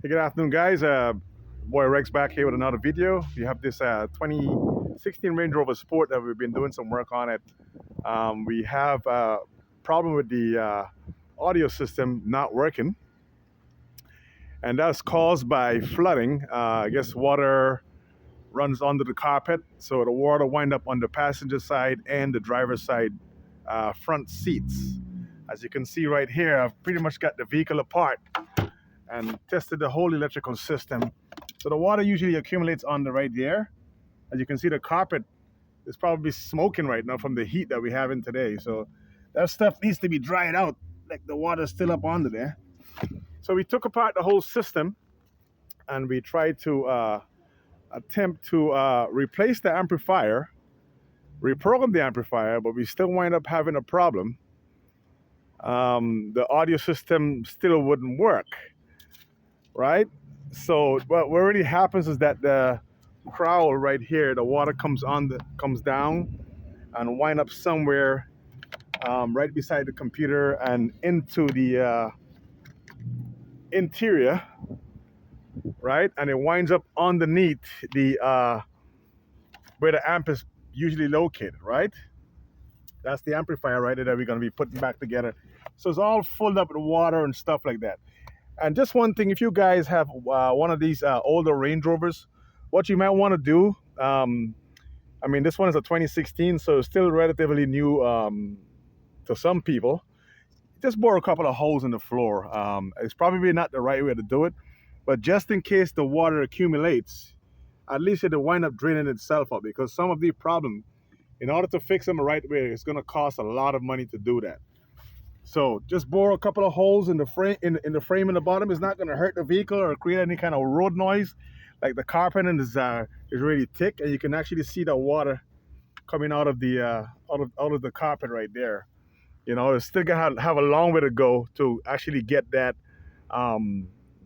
Hey, good afternoon, guys. Boy Rex back here with another video. We have this 2016 Range Rover Sport that we've been doing some work on it. We have a problem with the audio system not working, and that's caused by flooding. I guess water runs under the carpet, so the water wind up on the passenger side and the driver's side front seats. As you can see right here, I've pretty much got the vehicle apart and tested the whole electrical system. So the water usually accumulates on the right there. As you can see, the carpet is probably smoking right now from the heat that we're having today. So that stuff needs to be dried out, like the water's still up under there. So we took apart the whole system and we tried to attempt to replace the amplifier, reprogram the amplifier, but we still wind up having a problem. The audio system still wouldn't work. Right? So what really happens is that the crowl right here, the water comes down and wind up somewhere right beside the computer and into the interior, right? And it winds up underneath the where the amp is usually located, right? That's the amplifier right there that we're going to be putting back together. So it's all filled up with water and stuff like that. And just one thing, if you guys have one of these older Range Rovers, what you might want to do, I mean, this one is a 2016, so it's still relatively new to some people. Just bore a couple of holes in the floor. It's probably not the right way to do it, but just in case the water accumulates, at least it'll wind up draining itself up, because some of these problems, in order to fix them the right way, it's going to cost a lot of money to do that. So just bore a couple of holes in the frame in the frame in the bottom. It's not going to hurt the vehicle or create any kind of road noise. Like the carpet is really thick, and you can actually see the water coming out of the out of the carpet right there. You know, it's still gonna have a long way to go to actually get that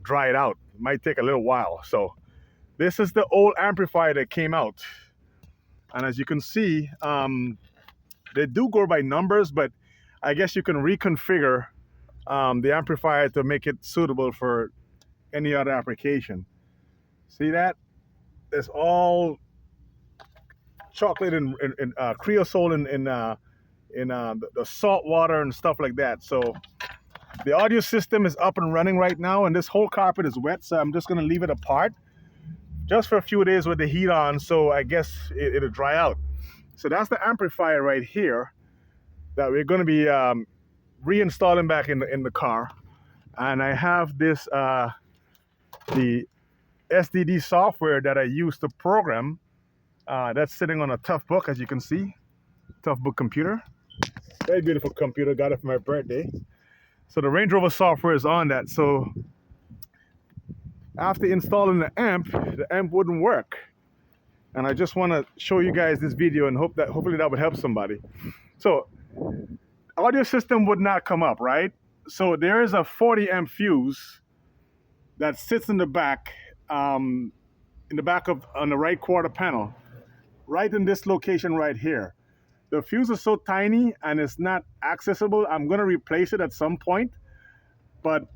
dried out. It might take a little while. So this is the old amplifier that came out, and as you can see, they do go by numbers, but I guess you can reconfigure the amplifier to make it suitable for any other application. See that? It's all chocolate and creosote in the salt water and stuff like that. So the audio system is up and running right now, and this whole carpet is wet, so I'm just going to leave it apart just for a few days with the heat on, so I guess it'll dry out. So that's the amplifier right here that we're going to be reinstalling back in the car. And I have this the SDD software that I use to program. That's sitting on a Toughbook, as you can see. Toughbook computer. Very beautiful computer. Got it for my birthday. So the Range Rover software is on that. So after installing the amp wouldn't work. And I just want to show you guys this video and hopefully that would help somebody. So audio system would not come up, right? So there is a 40 amp fuse that sits in the back on the right quarter panel, right in this location right here. The fuse is so tiny and it's not accessible. I'm going to replace it at some point, but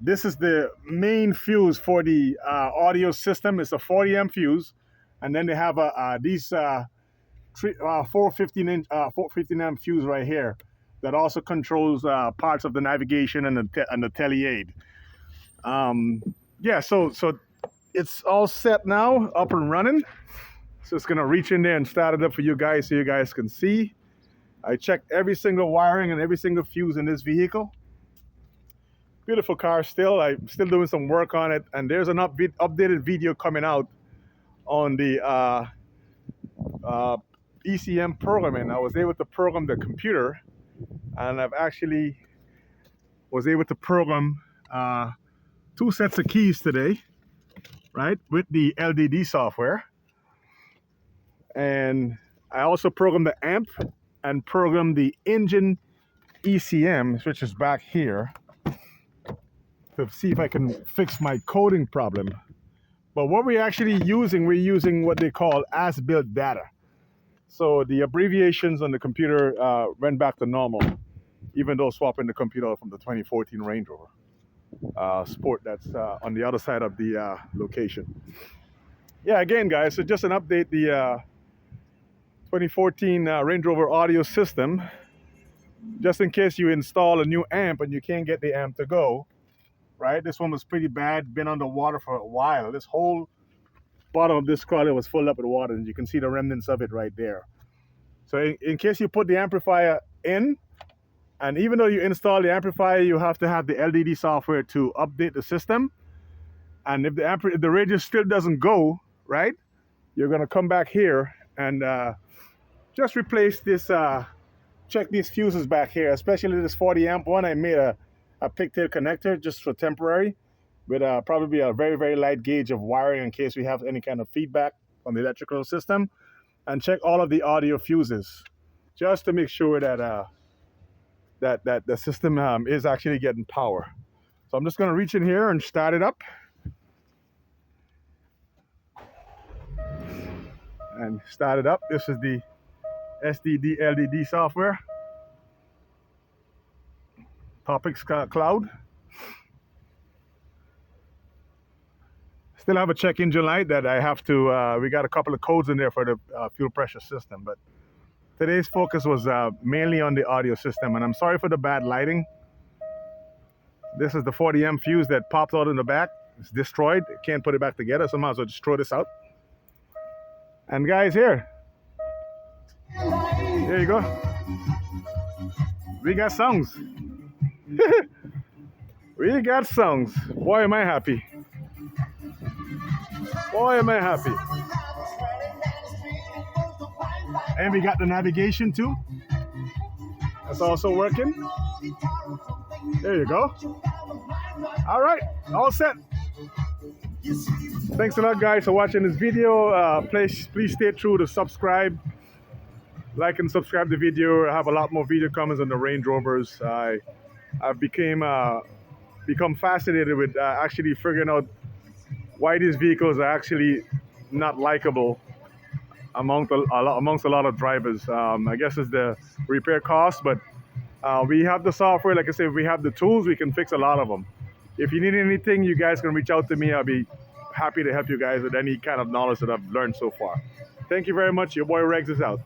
this is the main fuse for the audio system. It's a 40 amp fuse, and then they have these 415 amp fuse right here that also controls parts of the navigation and the tele-aid. Yeah, so it's all set now, up and running. So it's gonna reach in there and start it up for you guys so you guys can see. I checked every single wiring and every single fuse in this vehicle. Beautiful car still. I'm still doing some work on it, and there's an updated video coming out on the ECM programming. I was able to program the computer, and I've actually was able to program 2 sets of keys today, right, with the LDD software. And I also programmed the amp and programmed the engine ECM, which is back here, to see if I can fix my coding problem. But what we're using what they call as-built data. So the abbreviations on the computer went back to normal, even though swapping the computer from the 2014 Range Rover. sport that's on the other side of the location. Yeah, again, guys, so just an update. The 2014 Range Rover audio system, just in case you install a new amp and you can't get the amp to go, right? This one was pretty bad, been underwater for a while. This whole bottom of this crawler was full up with water, and you can see the remnants of it right there. So in case you put the amplifier in, and even though you install the amplifier, you have to have the LDD software to update the system. And if the radio still doesn't go, right, you're gonna come back here and just replace this, check these fuses back here, especially this 40 amp one. I made a pigtail connector just for temporary, with probably a very, very light gauge of wiring in case we have any kind of feedback on the electrical system. And check all of the audio fuses just to make sure that that the system is actually getting power. So I'm just going to reach in here and start it up. And start it up. This is the SDD LDD software. TOPIX CLOUD. Still have a check engine light that I have to, we got a couple of codes in there for the fuel pressure system, but today's focus was mainly on the audio system, and I'm sorry for the bad lighting. This is the 40 amp fuse that popped out in the back. It's destroyed. Can't put it back together, so I might as well just throw this out. And guys, here you go. We got songs. We got songs. Boy, am I happy. Boy, am I happy. And we got the navigation too. That's also working. There you go. All right, all set. Thanks a lot, guys, for watching this video. Please stay true to subscribe. Like and subscribe the video. I have a lot more video comments on the Range Rovers. I've become fascinated with actually figuring out why these vehicles are actually not likable amongst a lot of drivers. I guess it's the repair cost, but we have the software. Like I said, if we have the tools, we can fix a lot of them. If you need anything, you guys can reach out to me. I'll be happy to help you guys with any kind of knowledge that I've learned so far. Thank you very much. Your boy Rex is out.